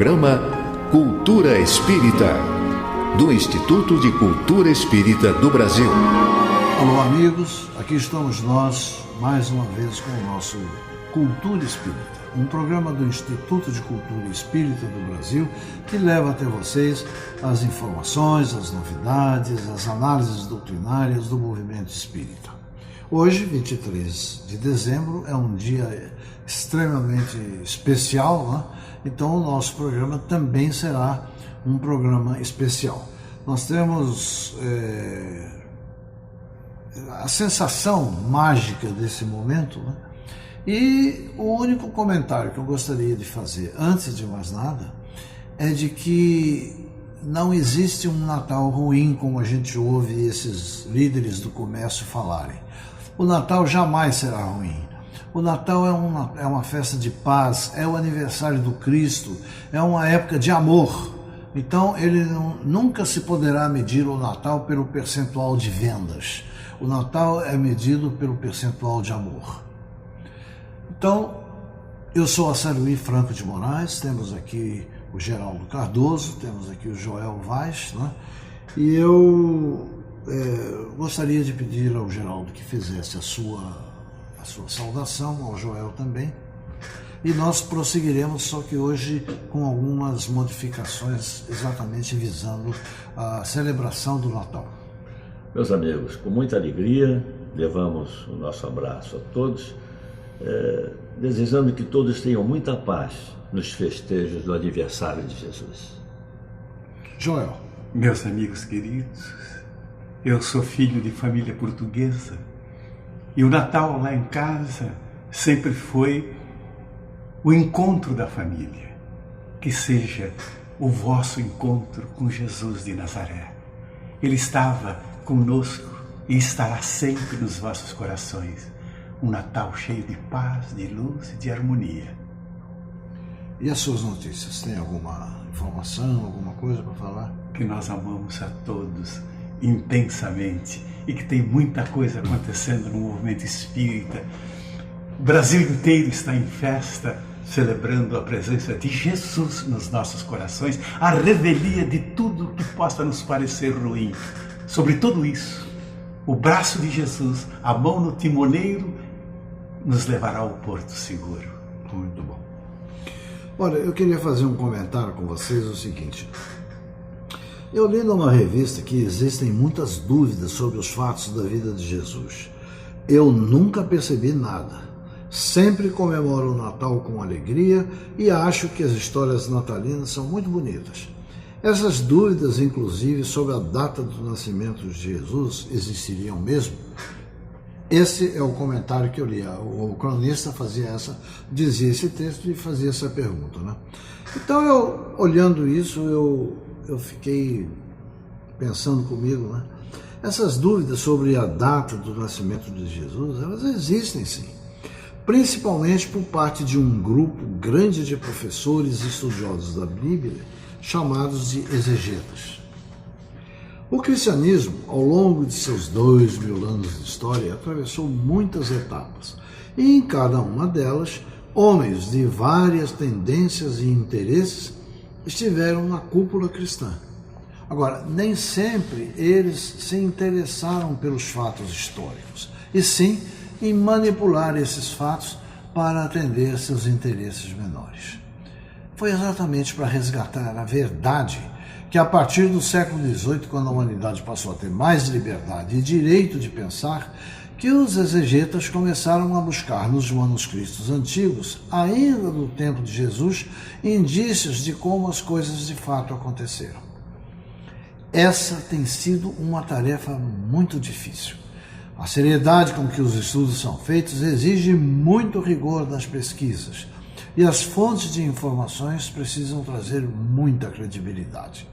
programa Cultura Espírita, do Instituto de Cultura Espírita do Brasil. Alô, amigos, aqui estamos nós, mais uma vez, com o nosso Cultura Espírita, um programa do Instituto de Cultura Espírita do Brasil que leva até vocês as informações, as novidades, as análises doutrinárias do movimento espírita. Hoje, 23 de dezembro, é um dia extremamente especial, né? Então o nosso programa também será um programa especial. Nós temos a sensação mágica desse momento, né? E o único comentário que eu gostaria de fazer, antes de mais nada, é de que não existe um Natal ruim como a gente ouve esses líderes do comércio falarem. O Natal jamais será ruim. O Natal é uma festa de paz, é o aniversário do Cristo, é uma época de amor. Então ele nunca se poderá medir o Natal pelo percentual de vendas. O Natal é medido pelo percentual de amor. Então, eu sou a Saruí Franco de Moraes, temos aqui o Geraldo Cardoso, temos aqui o Joel Vaz, né? E eu gostaria de pedir ao Geraldo que fizesse a sua saudação, ao Joel também, e nós prosseguiremos, só que hoje com algumas modificações, exatamente visando a celebração do Natal. Meus amigos, com muita alegria, levamos o nosso abraço a todos, desejando que todos tenham muita paz nos festejos do aniversário de Jesus. Joel. Meus amigos queridos, eu sou filho de família portuguesa e o Natal lá em casa sempre foi o encontro da família. Que seja o vosso encontro com Jesus de Nazaré. Ele estava conosco e estará sempre nos vossos corações. Um Natal cheio de paz, de luz e de harmonia. E as suas notícias? Tem alguma informação, alguma coisa para falar? Que nós amamos a todos intensamente e que tem muita coisa acontecendo no movimento espírita. O Brasil inteiro está em festa, celebrando a presença de Jesus nos nossos corações, a revelia de tudo que possa nos parecer ruim. Sobre tudo isso, o braço de Jesus, a mão no timoneiro, nos levará ao porto seguro. Muito bom. Olha, eu queria fazer um comentário com vocês, o seguinte. Eu li numa revista que existem muitas dúvidas sobre os fatos da vida de Jesus. Eu nunca percebi nada. Sempre comemoro o Natal com alegria e acho que as histórias natalinas são muito bonitas. Essas dúvidas, inclusive, sobre a data do nascimento de Jesus, existiriam mesmo? Esse é o comentário que eu li. O cronista dizia esse texto e fazia essa pergunta, né? Então, olhando isso, eu fiquei pensando comigo, né? Essas dúvidas sobre a data do nascimento de Jesus, elas existem sim. Principalmente por parte de um grupo grande de professores e estudiosos da Bíblia, chamados de exegetas. O cristianismo, ao longo de seus 2000 anos de história, atravessou muitas etapas, e em cada uma delas, homens de várias tendências e interesses estiveram na cúpula cristã. Agora, nem sempre eles se interessaram pelos fatos históricos, e sim em manipular esses fatos para atender seus interesses menores. Foi exatamente para resgatar a verdade que, a partir do século XVIII, quando a humanidade passou a ter mais liberdade e direito de pensar, que os exegetas começaram a buscar nos manuscritos antigos, ainda do tempo de Jesus, indícios de como as coisas de fato aconteceram. Essa tem sido uma tarefa muito difícil. A seriedade com que os estudos são feitos exige muito rigor nas pesquisas, e as fontes de informações precisam trazer muita credibilidade.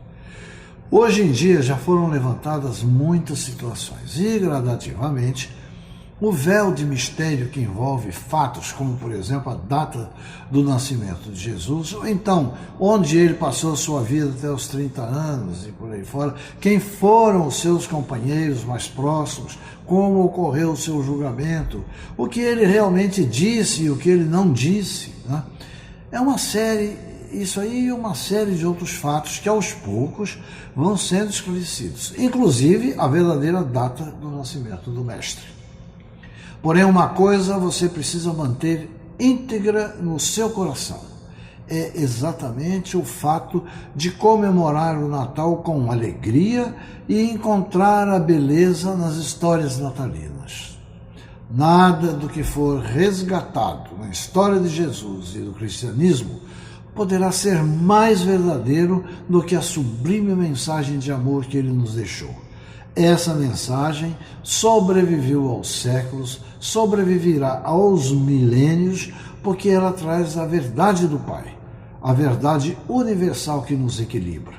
Hoje em dia já foram levantadas muitas situações e, gradativamente, o véu de mistério que envolve fatos como, por exemplo, a data do nascimento de Jesus, ou então onde ele passou a sua vida até os 30 anos e por aí fora, quem foram os seus companheiros mais próximos, como ocorreu o seu julgamento, o que ele realmente disse e o que ele não disse, né? É uma série isso aí e uma série de outros fatos que aos poucos vão sendo esclarecidos, inclusive a verdadeira data do nascimento do Mestre. Porém, uma coisa você precisa manter íntegra no seu coração, é exatamente o fato de comemorar o Natal com alegria e encontrar a beleza nas histórias natalinas. Nada do que for resgatado na história de Jesus e do cristianismo poderá ser mais verdadeiro do que a sublime mensagem de amor que ele nos deixou. Essa mensagem sobreviveu aos séculos, sobreviverá aos milênios, porque ela traz a verdade do Pai, a verdade universal que nos equilibra.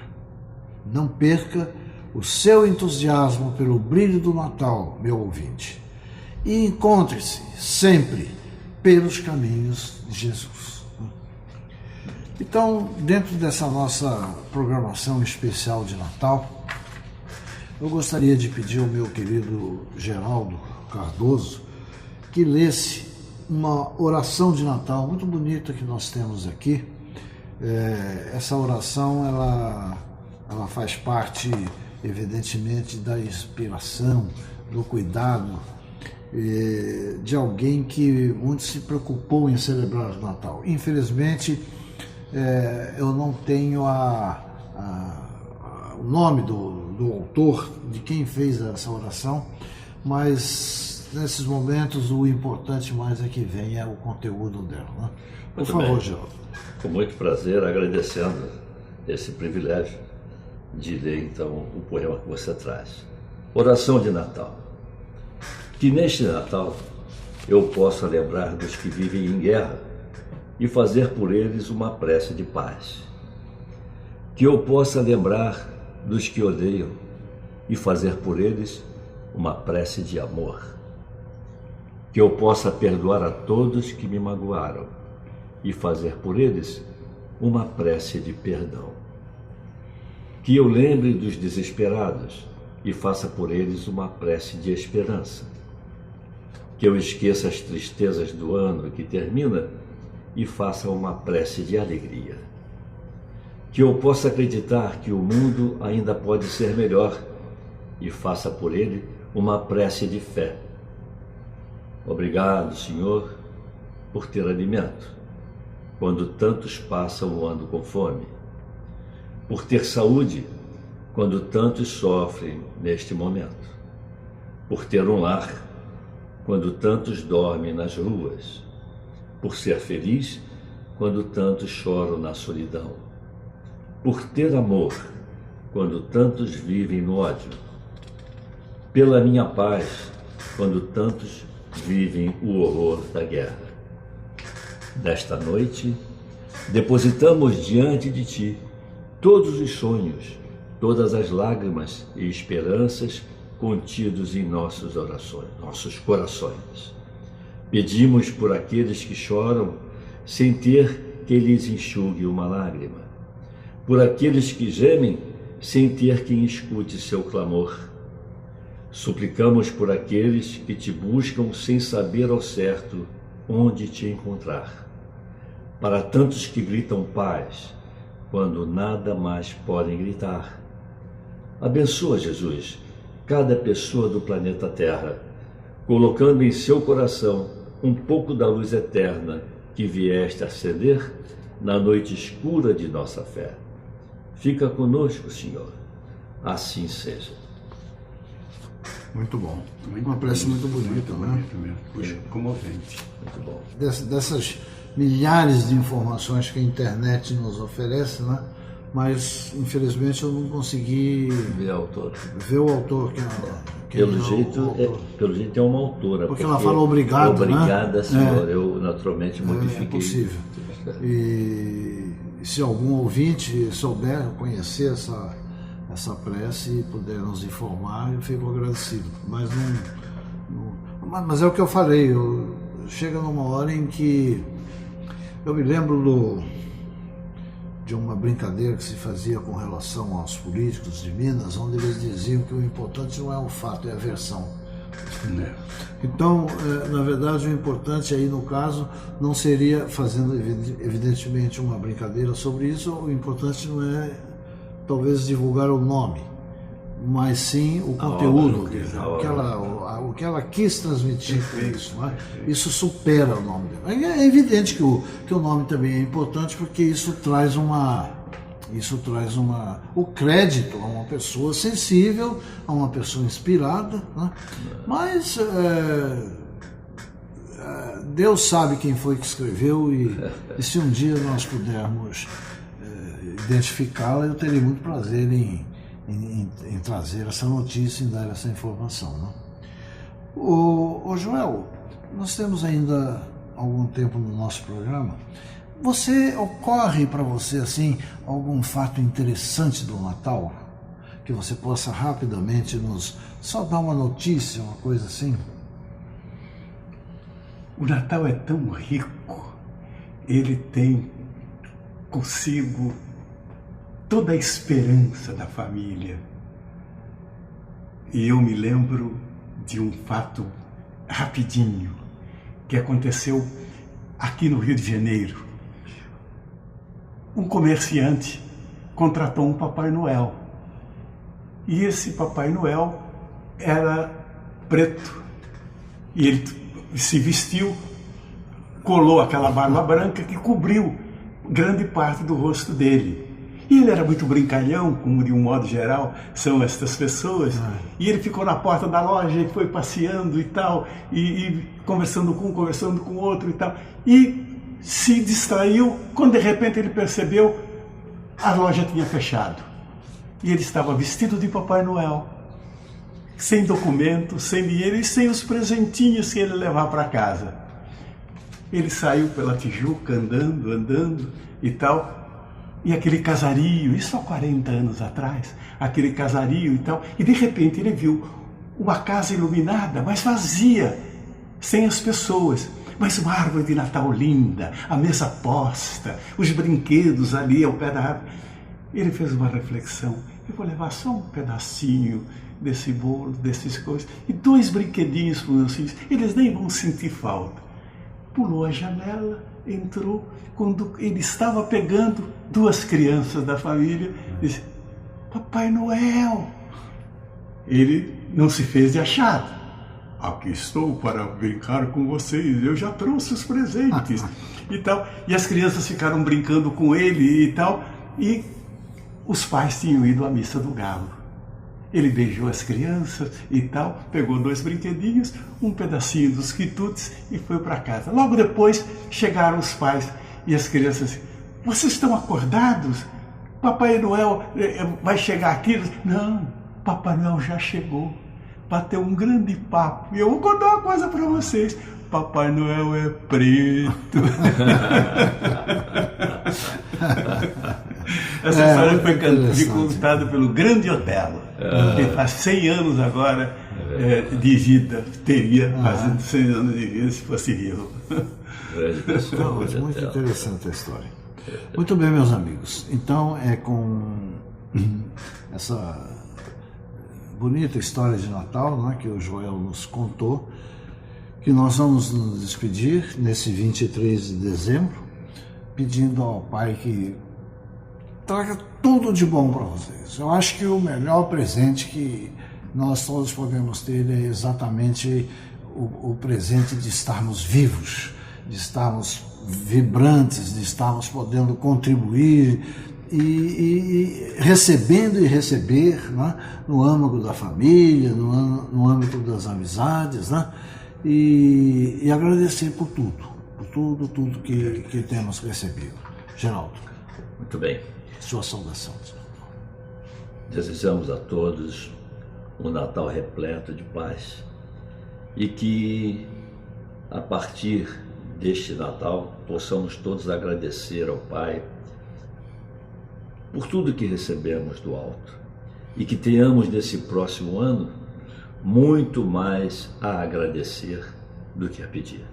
Não perca o seu entusiasmo pelo brilho do Natal, meu ouvinte, e encontre-se sempre pelos caminhos de Jesus. Então, dentro dessa nossa programação especial de Natal, eu gostaria de pedir ao meu querido Geraldo Cardoso que lesse uma oração de Natal muito bonita que nós temos aqui. Essa oração ela faz parte, evidentemente, da inspiração, do cuidado de alguém que muito se preocupou em celebrar o Natal. Infelizmente, eu não tenho o nome do autor, de quem fez essa oração, mas nesses momentos o importante mais é que venha o conteúdo dela. Né? Por favor, Geraldo. Com muito prazer, agradecendo esse privilégio de ler então o poema que você traz. Oração de Natal. Que neste Natal eu possa lembrar dos que vivem em guerra e fazer por eles uma prece de paz. Que eu possa lembrar dos que odeiam e fazer por eles uma prece de amor. Que eu possa perdoar a todos que me magoaram e fazer por eles uma prece de perdão. Que eu lembre dos desesperados e faça por eles uma prece de esperança. Que eu esqueça as tristezas do ano que termina e faça uma prece de alegria. Que eu possa acreditar que o mundo ainda pode ser melhor e faça por ele uma prece de fé. Obrigado, Senhor, por ter alimento, quando tantos passam o ano com fome, por ter saúde, quando tantos sofrem neste momento, por ter um lar, quando tantos dormem nas ruas, por ser feliz, quando tantos choram na solidão, por ter amor, quando tantos vivem no ódio, pela minha paz, quando tantos vivem o horror da guerra. Nesta noite, depositamos diante de Ti todos os sonhos, todas as lágrimas e esperanças contidos em nossas orações, nossos corações. Pedimos por aqueles que choram sem ter que lhes enxugue uma lágrima, por aqueles que gemem sem ter quem escute seu clamor. Suplicamos por aqueles que Te buscam sem saber ao certo onde Te encontrar, para tantos que gritam paz, quando nada mais podem gritar. Abençoa, Jesus, cada pessoa do planeta Terra, colocando em seu coração um pouco da luz eterna que vieste acender na noite escura de nossa fé. Fica conosco, Senhor. Assim seja. Muito bom. Uma prece muito bonita, né? Muito, puxa, comovente. Muito bom. Dessas milhares de informações que a internet nos oferece, né? Mas, infelizmente, eu não consegui Ver a autora. ver o autor. Pelo jeito é uma autora. Porque ela fala obrigado, obrigada, né? Senhor. Eu naturalmente modifiquei. É possível. E se algum ouvinte souber conhecer essa prece e puder nos informar, eu fico agradecido. Mas é o que eu falei, chega numa hora em que eu me lembro de uma brincadeira que se fazia com relação aos políticos de Minas, onde eles diziam que o importante não é o fato, é a versão. Então, na verdade, o importante aí no caso não seria, fazendo evidentemente uma brincadeira sobre isso, o importante não é talvez divulgar o nome, mas sim o conteúdo, o que ela quis transmitir com isso. Né? Isso supera o nome dela. É evidente que o nome também é importante, porque isso traz o crédito a uma pessoa sensível, a uma pessoa inspirada, né? Mas Deus sabe quem foi que escreveu, e se um dia nós pudermos identificá-la, eu terei muito prazer em trazer essa notícia, em dar essa informação. Né? Ô Joel, nós temos ainda algum tempo no nosso programa. Ocorre para você assim algum fato interessante do Natal que você possa rapidamente nos só dar uma notícia, uma coisa assim? O Natal é tão rico, ele tem consigo toda a esperança da família. E eu me lembro de um fato rapidinho que aconteceu aqui no Rio de Janeiro. Um comerciante contratou um Papai Noel. E esse Papai Noel era preto. E ele se vestiu, colou aquela barba branca que cobriu grande parte do rosto dele. E ele era muito brincalhão, como de um modo geral são estas pessoas. E ele ficou na porta da loja e foi passeando e tal, e conversando com um, conversando com outro e tal. E se distraiu, quando de repente ele percebeu, a loja tinha fechado. E ele estava vestido de Papai Noel, sem documento, sem dinheiro e sem os presentinhos que ele levava para casa. Ele saiu pela Tijuca, andando e tal, e aquele casario, isso há 40 anos atrás, aquele casario e tal, e de repente ele viu uma casa iluminada, mas vazia, sem as pessoas. Mas uma árvore de Natal linda, a mesa posta, os brinquedos ali ao pé da árvore. Ele fez uma reflexão: eu vou levar só um pedacinho desse bolo, desses coisas, e 2 brinquedinhos para os meus filhos, eles nem vão sentir falta. Pulou a janela, entrou, quando ele estava pegando 2 crianças da família, disse: Papai Noel! Ele não se fez de achado. Aqui estou para brincar com vocês, eu já trouxe os presentes e tal. E as crianças ficaram brincando com ele e tal, e os pais tinham ido à missa do galo. Ele beijou as crianças e tal, pegou 2 brinquedinhos, um pedacinho dos quitutes e foi para casa. Logo depois chegaram os pais e as crianças: vocês estão acordados? Papai Noel vai chegar aqui? Não, Papai Noel já chegou. Bateu um grande papo. E eu vou contar uma coisa para vocês: Papai Noel é preto. Essa história foi contada pelo grande Otelo, que faz 100 anos agora de vida. Teria fazendo 100 anos de vida se fosse vivo. Então, muito interessante a história. Muito bem, meus amigos. Então, é com essa bonita história de Natal, né, que o Joel nos contou, que nós vamos nos despedir nesse 23 de dezembro, pedindo ao Pai que traga tudo de bom para vocês. Eu acho que o melhor presente que nós todos podemos ter é exatamente o presente de estarmos vivos, de estarmos vibrantes, de estarmos podendo contribuir e recebendo e receber, né, no âmbito da família, no âmbito das amizades, né, e agradecer por tudo que temos recebido. Geraldo. Muito bem. Sua saudação. Desejamos a todos um Natal repleto de paz e que, a partir deste Natal, possamos todos agradecer ao Pai por tudo que recebemos do alto e que tenhamos nesse próximo ano muito mais a agradecer do que a pedir.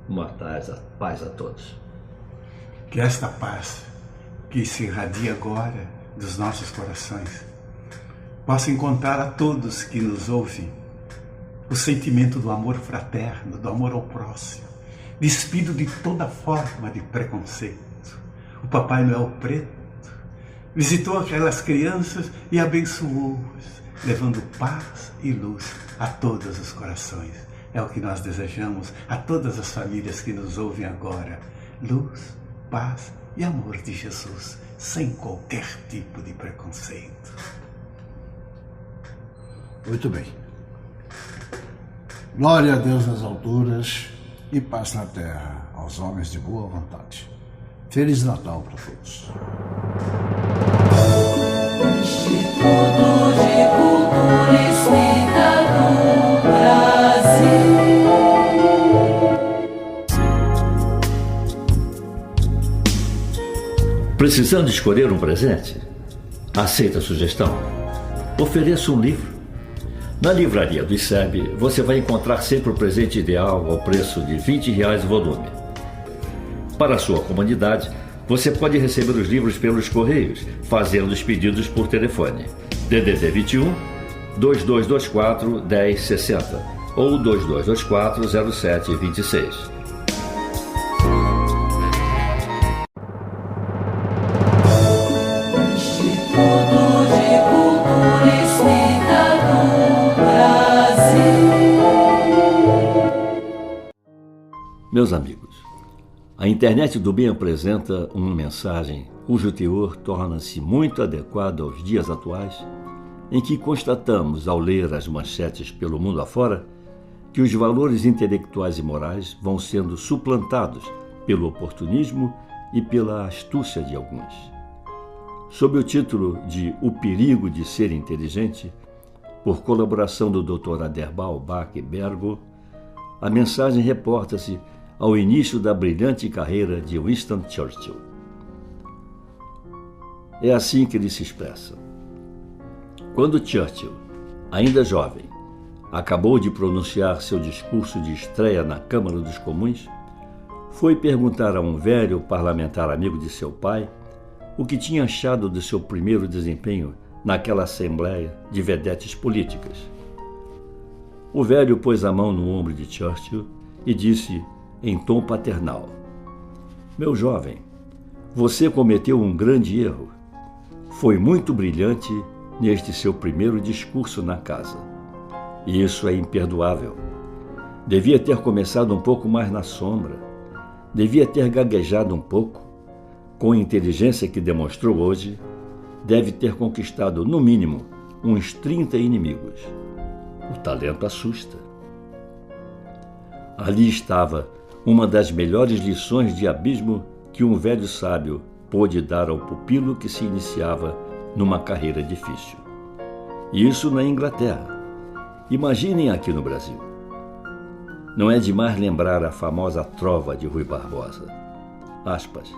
Uma paz a todos. Que esta paz que se irradia agora dos nossos corações possa encontrar a todos que nos ouvem o sentimento do amor fraterno, do amor ao próximo, despido de toda forma de preconceito. O Papai Noel preto visitou aquelas crianças e abençoou-os, levando paz e luz a todos os corações. É o que nós desejamos a todas as famílias que nos ouvem agora. Luz, paz e amor de Jesus, sem qualquer tipo de preconceito. Muito bem. Glória a Deus nas alturas e paz na terra aos homens de boa vontade. Feliz Natal para todos. Instituto de Cultura Espírita do Brasil. Precisando escolher um presente? Aceita a sugestão? Ofereça um livro. Na livraria do ICEB, você vai encontrar sempre o presente ideal ao preço de R$20 o volume. Para a sua comunidade, você pode receber os livros pelos correios, fazendo os pedidos por telefone. DDD 21 2224 1060 ou 2224 0726. Meus amigos, a internet do bem apresenta uma mensagem cujo teor torna-se muito adequado aos dias atuais, em que constatamos, ao ler as manchetes pelo mundo afora, que os valores intelectuais e morais vão sendo suplantados pelo oportunismo e pela astúcia de alguns. Sob o título de O Perigo de Ser Inteligente, por colaboração do Dr. Aderbal Bach Bergo, a mensagem reporta-se ao início da brilhante carreira de Winston Churchill. É assim que ele se expressa. Quando Churchill, ainda jovem, acabou de pronunciar seu discurso de estreia na Câmara dos Comuns, foi perguntar a um velho parlamentar amigo de seu pai o que tinha achado do seu primeiro desempenho naquela assembleia de vedetes políticas. O velho pôs a mão no ombro de Churchill e disse em tom paternal: "Meu jovem, você cometeu um grande erro. Foi muito brilhante neste seu primeiro discurso na casa. E isso é imperdoável. Devia ter começado um pouco mais na sombra. Devia ter gaguejado um pouco. Com a inteligência que demonstrou hoje, deve ter conquistado, no mínimo, uns 30 inimigos. O talento assusta." Ali estava uma das melhores lições de abismo que um velho sábio pôde dar ao pupilo que se iniciava numa carreira difícil. E isso na Inglaterra. Imaginem aqui no Brasil. Não é demais lembrar a famosa trova de Rui Barbosa. Aspas.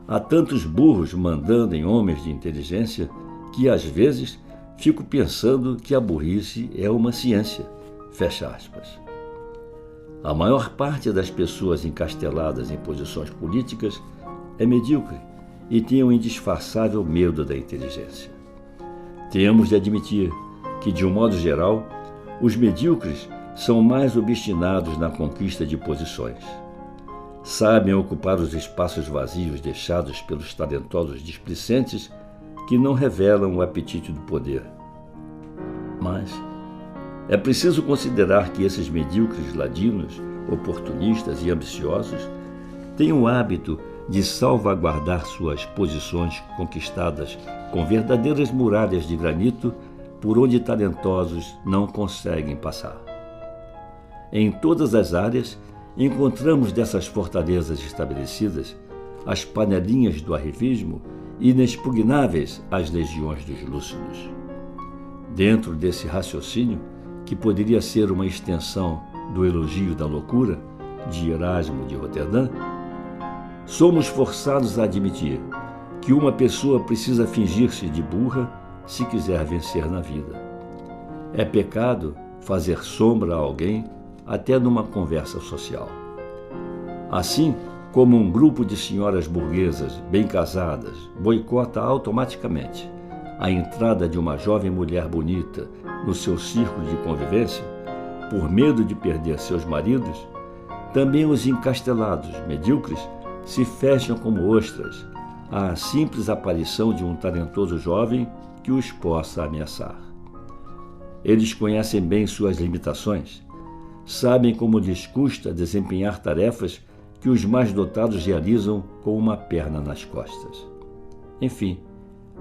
Há tantos burros mandando em homens de inteligência que, às vezes, fico pensando que a burrice é uma ciência. Fecha aspas. A maior parte das pessoas encasteladas em posições políticas é medíocre e tem um indisfarçável medo da inteligência. Temos de admitir que, de um modo geral, os medíocres são mais obstinados na conquista de posições. Sabem ocupar os espaços vazios deixados pelos talentosos displicentes que não revelam o apetite do poder. Mas é preciso considerar que esses medíocres ladinos, oportunistas e ambiciosos têm o hábito de salvaguardar suas posições conquistadas com verdadeiras muralhas de granito por onde talentosos não conseguem passar. Em todas as áreas, encontramos dessas fortalezas estabelecidas as panelinhas do arrivismo e inexpugnáveis as legiões dos lúcidos. Dentro desse raciocínio, que poderia ser uma extensão do elogio da loucura, de Erasmo de Roterdã, somos forçados a admitir que uma pessoa precisa fingir-se de burra se quiser vencer na vida. É pecado fazer sombra a alguém até numa conversa social. Assim como um grupo de senhoras burguesas bem casadas boicota automaticamente a entrada de uma jovem mulher bonita no seu círculo de convivência, por medo de perder seus maridos, também os encastelados medíocres se fecham como ostras à simples aparição de um talentoso jovem que os possa ameaçar. Eles conhecem bem suas limitações, sabem como lhes custa desempenhar tarefas que os mais dotados realizam com uma perna nas costas. Enfim,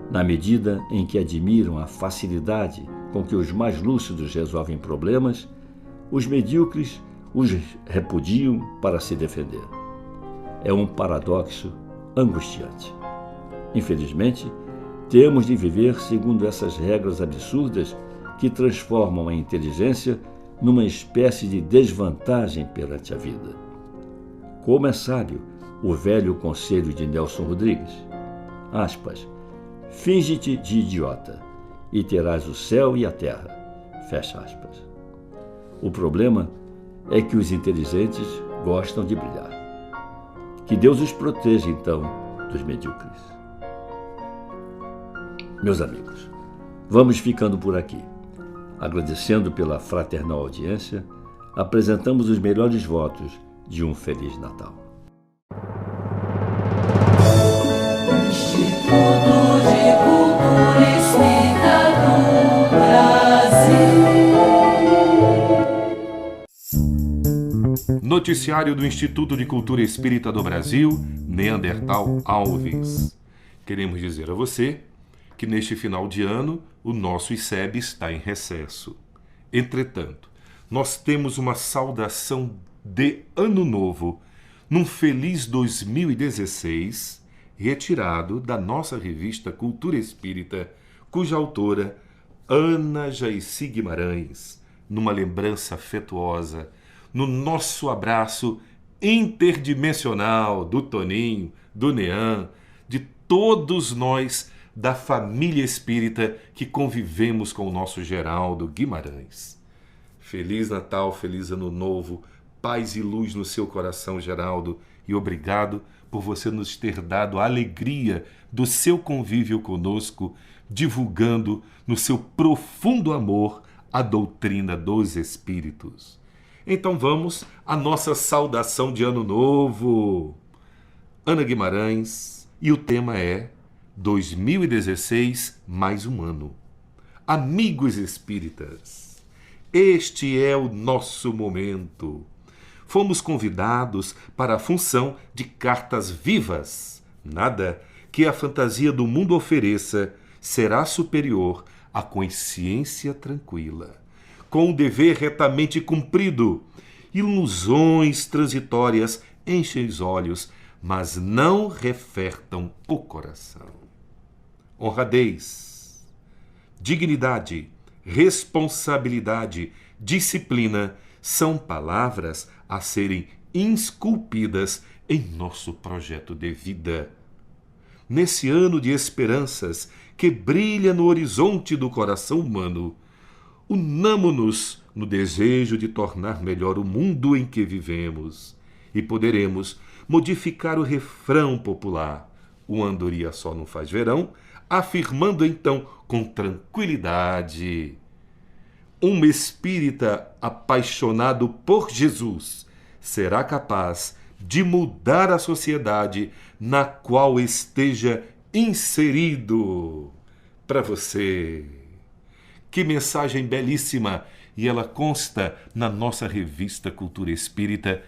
na medida em que admiram a facilidade com que os mais lúcidos resolvem problemas, os medíocres os repudiam para se defender. É um paradoxo angustiante. Infelizmente, temos de viver segundo essas regras absurdas que transformam a inteligência numa espécie de desvantagem perante a vida. Como é sábio o velho conselho de Nelson Rodrigues, aspas, finge-te de idiota e terás o céu e a terra, fecha aspas. O problema é que os inteligentes gostam de brilhar. Que Deus os proteja, então, dos medíocres. Meus amigos, vamos ficando por aqui. Agradecendo pela fraternal audiência, apresentamos os melhores votos de um Feliz Natal. Instituto de Cultura Espírita do Brasil. Noticiário do Instituto de Cultura Espírita do Brasil, Neandertal Alves. Queremos dizer a você que neste final de ano o nosso ICEB está em recesso. Entretanto, nós temos uma saudação de Ano Novo, num feliz 2016, retirado da nossa revista Cultura Espírita, cuja autora, Ana Jaissi Guimarães, numa lembrança afetuosa, no nosso abraço interdimensional do Toninho, do Nean, de todos nós da família espírita que convivemos com o nosso Geraldo Guimarães. Feliz Natal, feliz Ano Novo, paz e luz no seu coração, Geraldo, e obrigado por você nos ter dado a alegria do seu convívio conosco, divulgando no seu profundo amor a doutrina dos Espíritos. Então vamos à nossa saudação de Ano Novo. Ana Guimarães, e o tema é 2016, mais um ano. Amigos espíritas, este é o nosso momento. Fomos convidados para a função de cartas vivas. Nada que a fantasia do mundo ofereça será superior à consciência tranquila, com o dever retamente cumprido. Ilusões transitórias enchem os olhos, mas não refertam o coração. Honradez, dignidade, responsabilidade, disciplina são palavras a serem esculpidas em nosso projeto de vida. Nesse ano de esperanças que brilha no horizonte do coração humano, unamo-nos no desejo de tornar melhor o mundo em que vivemos e poderemos modificar o refrão popular, o andorinha só não faz verão, afirmando então com tranquilidade: um espírita apaixonado por Jesus será capaz de mudar a sociedade na qual esteja inserido. Para você. Que mensagem belíssima! E ela consta na nossa revista Cultura Espírita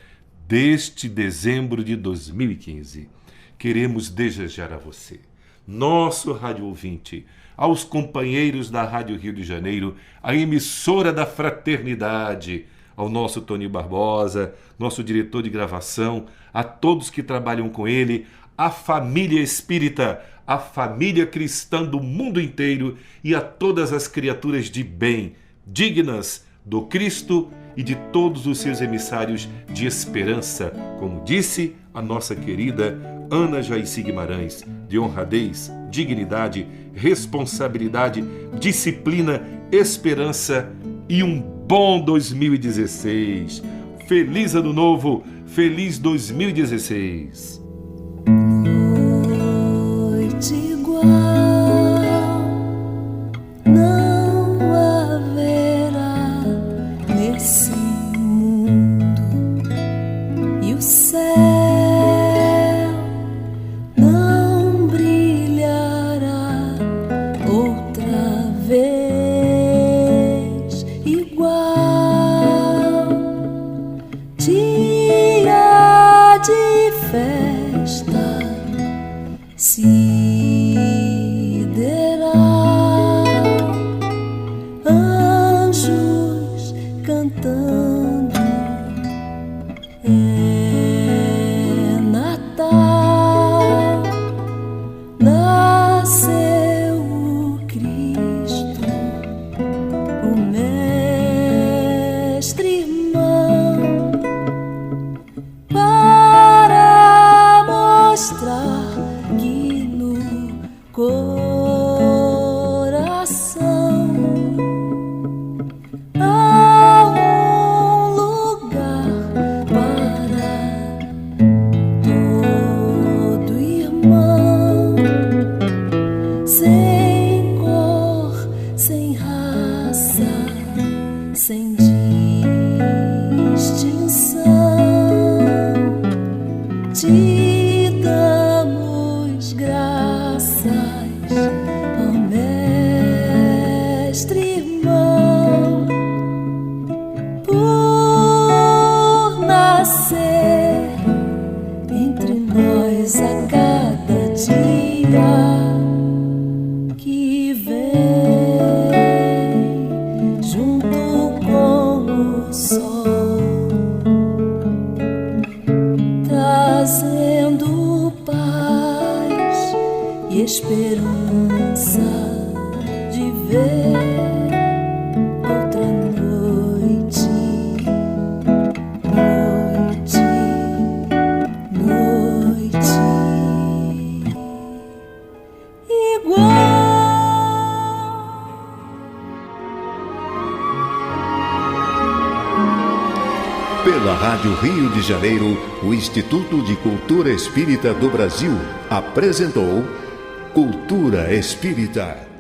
deste dezembro de 2015. Queremos desejar a você, nosso rádio ouvinte, aos companheiros da Rádio Rio de Janeiro, a emissora da fraternidade, ao nosso Tony Barbosa, nosso diretor de gravação, a todos que trabalham com ele, a família espírita, a família cristã do mundo inteiro e a todas as criaturas de bem, dignas do Cristo e de todos os seus emissários de esperança, como disse a nossa querida Ana Jaissi Guimarães, de honradez, dignidade, responsabilidade, disciplina, esperança e um bom 2016. Feliz Ano Novo, feliz 2016. Noite igual não haverá nesse sem raça, sem distinção. Te damos graças, ó Mestre irmão, por nascer entre nós a cada dia que vem junto com o sol, trazendo paz e esperança de ver outra noite, noite igual. Pela Rádio Rio de Janeiro, o Instituto de Cultura Espírita do Brasil apresentou Cultura Espírita.